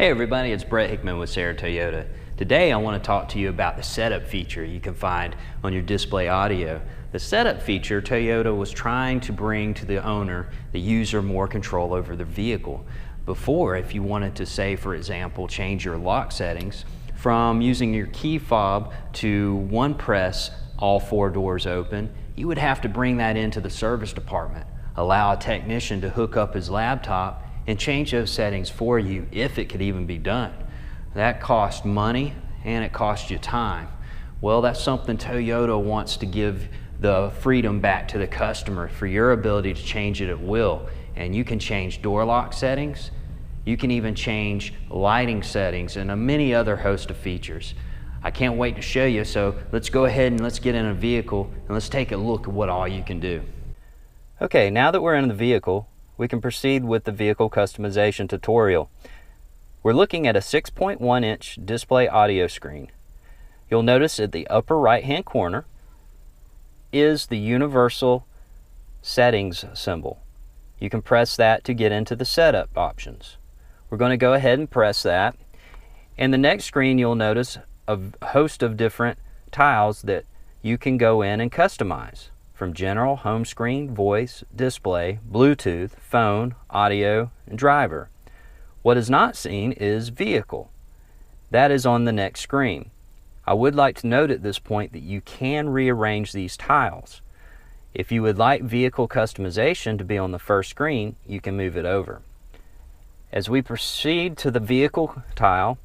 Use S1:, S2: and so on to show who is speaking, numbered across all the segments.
S1: Hey everybody, it's Brett Hickman with Serra Toyota. Today I want to talk to you about the setup feature you can find on your display audio. The setup feature Toyota was trying to bring to the owner, the user, more control over the vehicle. Before, if you wanted to, say for example, change your lock settings from using your key fob to one press, all four doors open, you would have to bring that into the service department, allow a technician to hook up his laptop and change those settings for you if it could even be done. That costs money and it costs you time. Well, that's something Toyota wants to give the freedom back to the customer for your ability to change it at will. And you can change door lock settings, you can even change lighting settings and a many other host of features. I can't wait to show you, so let's go ahead and let's get in a vehicle and let's take a look at what all you can do. Okay, now that we're in the vehicle, we can proceed with the vehicle customization tutorial. We're looking at a 6.1 inch display audio screen. You'll notice at the upper right hand corner is the universal settings symbol. You can press that to get into the setup options. We're going to go ahead and press that, and the next screen you'll notice a host of different tiles that you can go in and customize. From general, home screen, voice, display, Bluetooth, phone, audio, and driver. What is not seen is vehicle. That is on the next screen. I would like to note at this point that you can rearrange these tiles. If you would like vehicle customization to be on the first screen, you can move it over. As we proceed to the vehicle tile,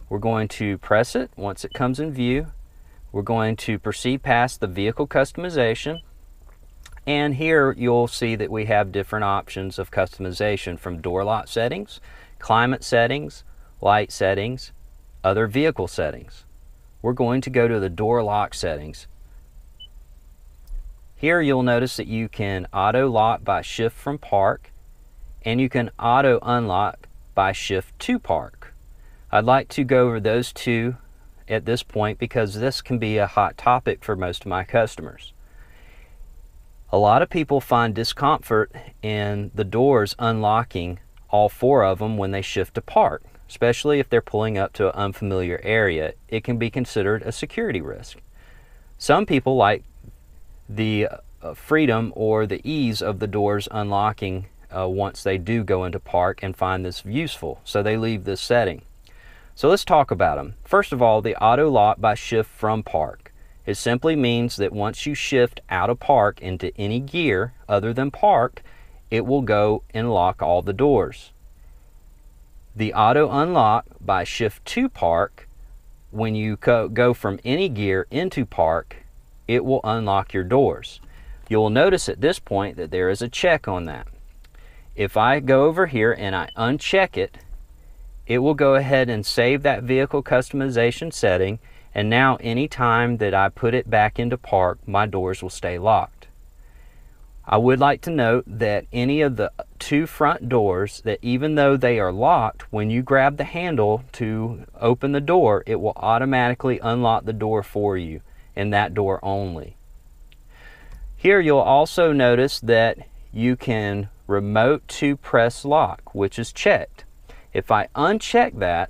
S1: we're going to press it. Once it comes in view, we're going to proceed past the vehicle customization. And here you'll see that we have different options of customization, from door lock settings, climate settings, light settings, other vehicle settings. We're going to go to the door lock settings. Here you'll notice that you can auto lock by shift from park, and you can auto unlock by shift to park. I'd like to go over those two at this point because this can be a hot topic for most of my customers. A lot of people find discomfort in the doors unlocking, all four of them, when they shift to park, especially if they're pulling up to an unfamiliar area. It can be considered a security risk. Some people like the freedom or the ease of the doors unlocking once they do go into park and find this useful, so they leave this setting. So let's talk about them. First of all, the auto lock by shift from park. It simply means that once you shift out of park into any gear other than park, it will go and lock all the doors. The auto unlock by shift to park, when you go from any gear into park, it will unlock your doors. You'll notice at this point that there is a check on that. If I go over here and I uncheck it, it will go ahead and save that vehicle customization setting. And now anytime that I put it back into park, my doors will stay locked. I would like to note that any of the two front doors, that even though they are locked, when you grab the handle to open the door, it will automatically unlock the door for you, and that door only. Here you'll also notice that you can remote to press lock, which is checked. If I uncheck that,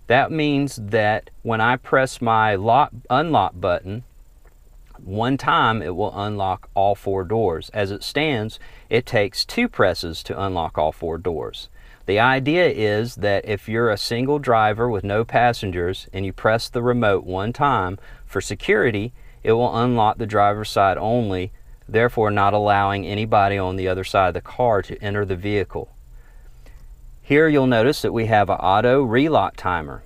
S1: that means that when I press my unlock button one time, it will unlock all four doors. As it stands, it takes two presses to unlock all four doors. The idea is that if you're a single driver with no passengers and you press the remote one time for security, it will unlock the driver's side only, therefore not allowing anybody on the other side of the car to enter the vehicle. Here you'll notice that we have an auto relock timer.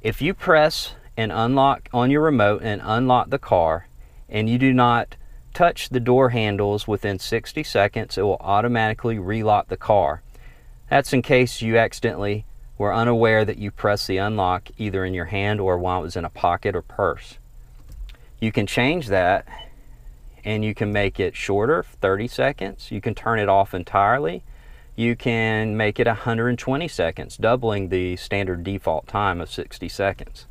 S1: If you press and unlock on your remote and unlock the car, and you do not touch the door handles within 60 seconds, it will automatically relock the car. That's in case you accidentally were unaware that you pressed the unlock either in your hand or while it was in a pocket or purse. You can change that, and you can make it shorter, 30 seconds. You can turn it off entirely. You can make it 120 seconds, doubling the standard default time of 60 seconds.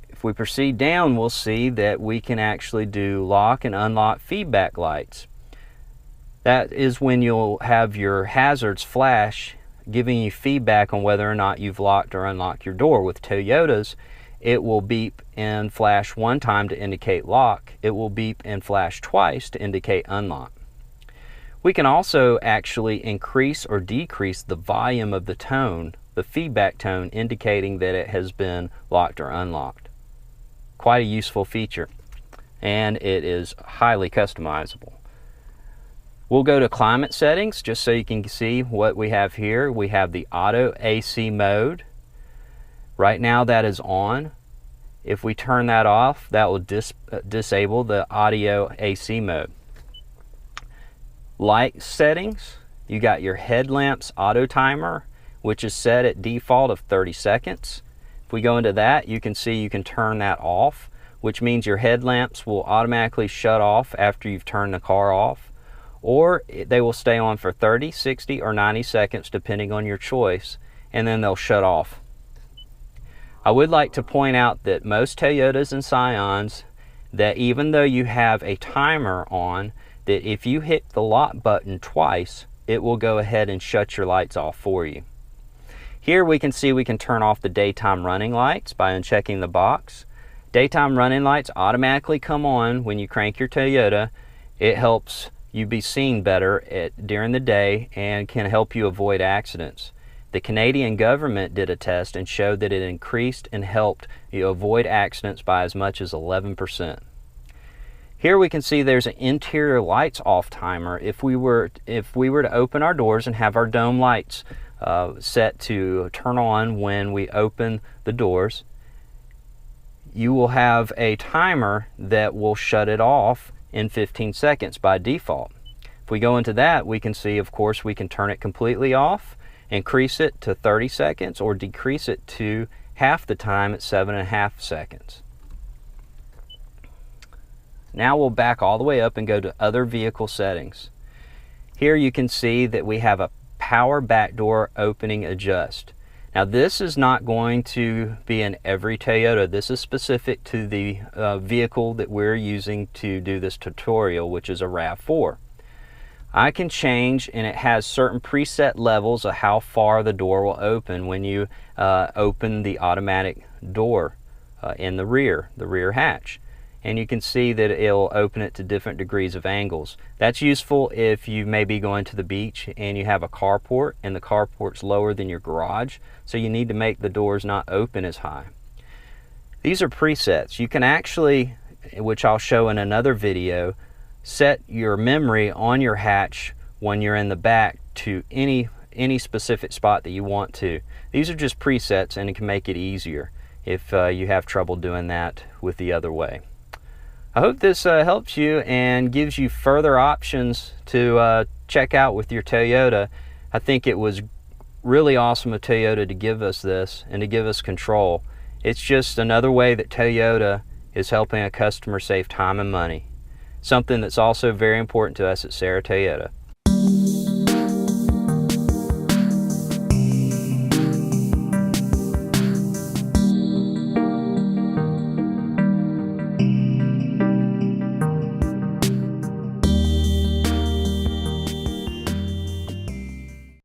S1: If we proceed down, we'll see that we can actually do lock and unlock feedback lights. That is when you'll have your hazards flash giving you feedback on whether or not you've locked or unlocked your door. With Toyotas, it will beep and flash one time to indicate lock. It will beep and flash twice to indicate unlock. We can also actually increase or decrease the volume of the tone, the feedback tone, indicating that it has been locked or unlocked. Quite a useful feature, and it is highly customizable. We'll go to climate settings just so you can see what we have here. We have the auto AC mode. Right now that is on. If we turn that off, that will disable the audio AC mode. Light settings, you got your headlamps auto timer, which is set at default of 30 seconds. If we go into that, you can see you can turn that off, which means your headlamps will automatically shut off after you've turned the car off, or they will stay on for 30, 60, or 90 seconds depending on your choice, and then they'll shut off. I would like to point out that most Toyotas and Scions, that even though you have a timer on, that if you hit the lock button twice, it will go ahead and shut your lights off for you. Here we can see we can turn off the daytime running lights by unchecking the box. Daytime running lights automatically come on when you crank your Toyota. It helps you be seen better during the day and can help you avoid accidents. The Canadian government did a test and showed that it increased and helped you avoid accidents by as much as 11%. Here we can see there's an interior lights off timer. If we were to open our doors and have our dome lights set to turn on when we open the doors, you will have a timer that will shut it off in 15 seconds by default. If we go into that, we can see, of course, we can turn it completely off, increase it to 30 seconds, or decrease it to half the time at 7.5 seconds. Now we'll back all the way up and go to other vehicle settings. Here you can see that we have a power back door opening adjust. Now this is not going to be in every Toyota. This is specific to the vehicle that we're using to do this tutorial, which is a RAV4. I can change, and it has certain preset levels of how far the door will open when you open the automatic door in the rear hatch. And you can see that it'll open it to different degrees of angles. That's useful if you may be going to the beach and you have a carport and the carport's lower than your garage, so you need to make the doors not open as high. These are presets. You can actually, which I'll show in another video, set your memory on your hatch when you're in the back to any specific spot that you want to. These are just presets, and it can make it easier if you have trouble doing that with the other way. I hope this helps you and gives you further options to check out with your Toyota. I think it was really awesome of Toyota to give us this and to give us control. It's just another way that Toyota is helping a customer save time and money. Something that's also very important to us at Serra Toyota.